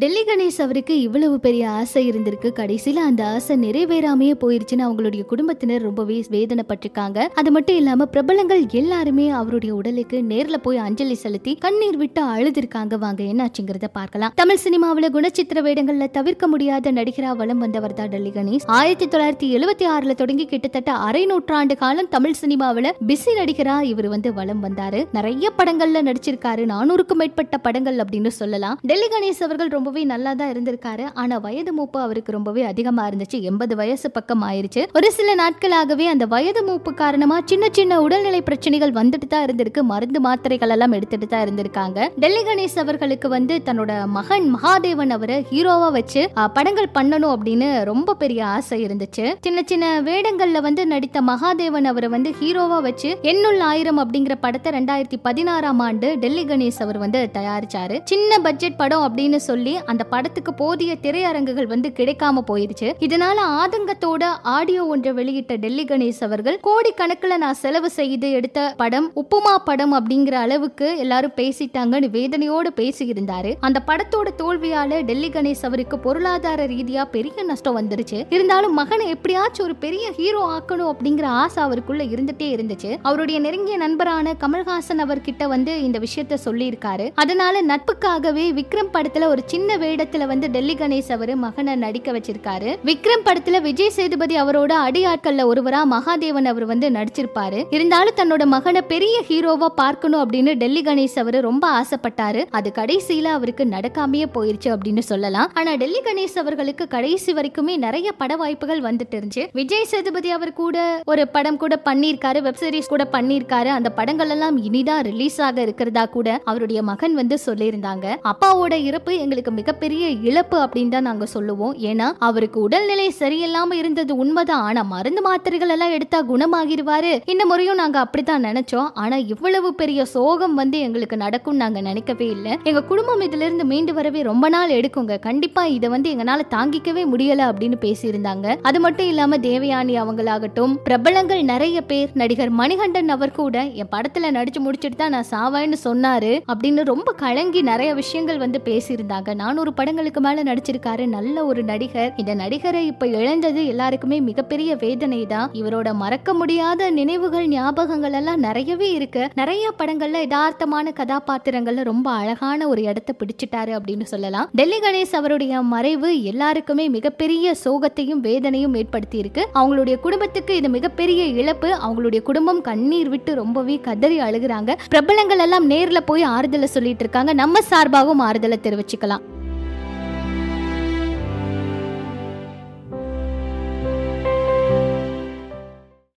டெல்லி கணேஷ் அவருக்கு இவ்வளவு பெரிய ஆசை இருந்திருக்கு. கடைசியில அந்த ஆசை நிறைவேறாமையே போயிருச்சுன்னு அவங்களுடைய குடும்பத்தினர் ரொம்பவே வேதனைப்பட்டிருக்காங்க. அது மட்டும் இல்லாம பிரபலங்கள் எல்லாருமே அவருடைய உடலுக்கு நேர்ல போய் அஞ்சலி செலுத்தி கண்ணீர் விட்டு அழுதிருக்காங்க. வாங்க என்னாச்சுங்கிறத பார்க்கலாம். தமிழ் சினிமாவில குணச்சித்திர வேடங்கள்ல தவிர்க்க முடியாத நடிகரா வலம் வந்தவர் தான் டெல்லி கணேஷ். 1976 தொடங்கி கிட்டத்தட்ட அரை நூற்றாண்டு காலம் தமிழ் சினிமாவில பிஸி நடிகரா இவர் வலம் வந்தாரு. நிறைய படங்கள்ல நடிச்சிருக்காரு. 400க்கும் மேற்பட்ட படங்கள் அப்படின்னு சொல்லலாம். டெல்லி கணேஷ் அவர்கள் ரொம்பவே நல்லா தான் இருந்திருக்காரு. ஆனா வயது மூப்பு அவருக்கு ரொம்பவே அதிகமா இருந்துச்சு. 80 வயசு பக்கம் ஆயிருச்சு. ஒரு சில நாட்களாகவே அந்த வயது மூப்பு காரணமா சின்ன சின்ன உடல்நிலை பிரச்சனைகள் வந்துட்டு தான் இருந்திருக்கு. மருந்து மாத்திரைகள் எல்லாம் எடுத்துட்டு தான் இருந்திருக்காங்க. டெல்லி கணேஷ் அவர்களுக்கு தன்னோட மகன் மகாதேவன் அவரை ஹீரோவா வச்சு படங்கள் பண்ணணும் அப்படின்னு ரொம்ப பெரிய ஆசை இருந்துச்சு. சின்ன சின்ன வேடங்கள்ல நடித்த மகாதேவன் அவரை ஹீரோவா வச்சு எண்ணுள்ள ஆயிரம் அப்படிங்கிற படத்தை 2016ஆம் ஆண்டு டெல்லி கணேஷ் அவர் தயாரிச்சாரு. சின்ன பட்ஜெட் படம் அப்படின்னு சொல்லி அந்த படத்துக்கு போதிய திரையரங்குகள் கிடைக்காம போயிருச்சு. இதனால ஆதங்கத்தோட ஆடியோ ஒன்றை வெளியிட்ட டெல்லி கணேஷ் அவர்கள் கோடிக்கணக்கில் நான் செலவு செய்து எடுத்த படம் உப்புமா படம் அப்படிங்கிற அளவுக்கு எல்லாரும் பேசிட்டாங்கன்னு வேதனையோடு பேசியிருந்தாரு. அந்த படத்தோட தோல்வியால டெல்லி கணேஷ் அவருக்கு பொருளாதார ரீதியா பெரிய நஷ்டம் வந்துருச்சு. இருந்தாலும் மகனை எப்படியாச்சும் ஒரு பெரிய ஹீரோ ஆக்கணும் அப்படிங்கிற ஆசை அவருக்குள்ள இருந்துட்டே இருந்துச்சு. அவருடைய நெருங்கிய நண்பரான கமல்ஹாசன் அவர்கிட்ட இந்த விஷயத்த சொல்லி இருக்காரு. அதனால நட்புக்காகவே விக்ரம் படத்துல ஒரு சின்ன வேடத்துல டெல்லி கணேஷ் அவர் மகனை நடிக்க வச்சிருக்காரு. விக்ரம் படத்துல விஜய் சேதுபதி அவரோட அடியாட்கள்ல ஒருவரா மகாதேவன் அவர் நடிச்சிருப்பாரு. இருந்தாலும் தன்னோட மகனை பெரிய ஹீரோவா பார்க்கணும் அப்படின்னு டெல்லி கணேஷ் அவர் ரொம்ப ஆசைப்பட்டாரு. அது கடைசியில அவருக்கு நடக்காமையே போயிருச்சு அப்படின்னு சொல்லலாம். ஆனா டெல்லி கணேஷ் அவர்களுக்கு கடைசி வரைக்குமே நிறைய பட வாய்ப்புகள் வந்துட்டு இருந்துச்சு. விஜய் சேதுபதி அவர் கூட ஒரு படம் கூட பண்ணிருக்காரு. வெப் சீரிஸ் கூட பண்ணிருக்காரு. அந்த படங்கள் எல்லாம் இனிதான் ரிலீஸ் ஆக இருக்கிறதா கூட அவருடைய மகன் சொல்லியிருந்தாங்க. அப்பாவோட இறப்பு எங்களுக்கு மிகப்பெரிய இழப்பு அப்படின்னு தான் நாங்க சொல்லுவோம். ஏன்னா அவருக்கு உடல்நிலை சரியில்லாம இருந்தது உண்மைதான். ஆனா மருந்து மாத்திரைகள் எல்லாம் எடுத்தா குணமாகிடுவாரு. இந்த முறையும் நாங்க அப்படித்தான் நினைச்சோம். ஆனா இவ்வளவு பெரிய சோகம் எங்களுக்கு நடக்கும் நாங்க நினைக்கவே இல்லை. எங்க குடும்பம் இதுல இருந்து மீண்டு வரவே ரொம்ப நாள் எடுக்குங்க. கண்டிப்பா இதை எங்களால தாங்கிக்கவே முடியல அப்படின்னு பேசியிருந்தாங்க. அது மட்டும் இல்லாம தேவயானி அவங்களாகட்டும் பிரபலங்கள் நிறைய பேர், நடிகர் மணிகண்டன் அவர் கூட என் படத்துல நடிச்சு முடிச்சுட்டு தான் நான் சாவேன்னு சொன்னாரு அப்படின்னு ரொம்ப கலங்கி நிறைய விஷயங்கள் பேசியிருந்தாங்க. 400 படங்களுக்கு மேல நடிச்சிருக்காரு. நல்ல ஒரு நடிகர். இந்த நடிகரை இப்ப இழந்தது எல்லாருக்குமே மிகப்பெரிய வேதனை தான். இவரோட மறக்க முடியாத நினைவுகள் ஞாபகங்கள் எல்லாம் நிறையவே இருக்கு. நிறைய படங்கள்ல யதார்த்தமான கதாபாத்திரங்கள்ல ரொம்ப அழகான ஒரு இடத்தை பிடிச்சிட்டாரு அப்படின்னு சொல்லலாம். டெல்லி கணேஷ் அவருடைய மறைவு எல்லாருக்குமே மிகப்பெரிய சோகத்தையும் வேதனையும் ஏற்படுத்தி இருக்கு. அவங்களுடைய குடும்பத்துக்கு இது மிகப்பெரிய இழப்பு. அவங்களுடைய குடும்பம் கண்ணீர் விட்டு ரொம்பவே கதறி அழுகுறாங்க. பிரபலங்கள் எல்லாம் நேர்ல போய் ஆறுதலை சொல்லிட்டு இருக்காங்க. நம்ம சார்பாகவும் ஆறுதலை தெரிவிச்சுக்கலாம்.